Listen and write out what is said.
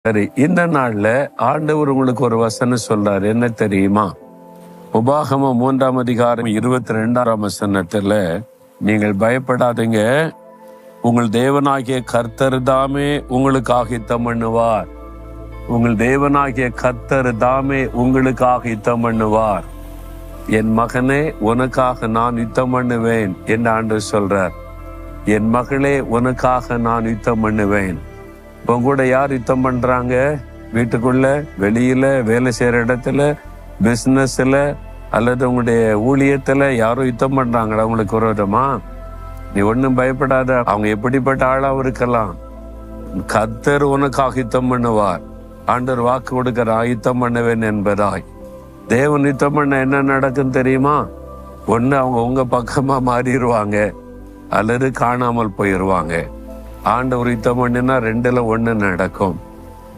சரி, இந்த நாள்ல ஆண்டவர் உங்களுக்கு ஒரு வசனம் சொல்றாரு. என்ன தெரியுமா? உபாகமம் 3 அதிகாரம் 22 வசனத்துல, நீங்கள் பயப்படாதீங்க, உங்கள் தேவனாகிய கர்த்தர் தாமே உங்களுக்கு யுத்தம் பண்ணுவார். உங்கள் தேவனாகிய கர்த்தர் தாமே உங்களுக்கு யுத்தம் பண்ணுவார். என் மகனே, உனக்காக நான் யுத்தம் பண்ணுவேன் என்று ஆண்டவர் சொல்றார். என் மகளே, உனக்காக நான் யுத்தம் பண்ணுவேன். உங்க கூட யார் யுத்தம் பண்றாங்க? வீட்டுக்குள்ள, வெளியில, வேலை செய்யற இடத்துல, பிசினஸ்ல, அல்லது உங்களுடைய ஊழியத்துல யாரும் யுத்தம் பண்றாங்களா உங்களுக்கு விரோதமா? நீ ஒன்னும் பயப்படாத. அவங்க எப்படிப்பட்ட ஆளாவும் இருக்கலாம். கர்த்தர் உனக்காக யுத்தம் பண்ணுவார். ஆண்டவர் வாக்கு கொடுக்கிற யுத்தம் பண்ணுவேன் என்பதாய். தேவன் யுத்தம் பண்ண என்ன நடக்கும் தெரியுமா? ஒண்ணு அவங்க உங்க பக்கமா மாறிடுவாங்க, அல்லது காணாமல் போயிடுவாங்க. ஆண்டவர் யுத்தம் பண்ணினா 2ல 1 நடக்கும்.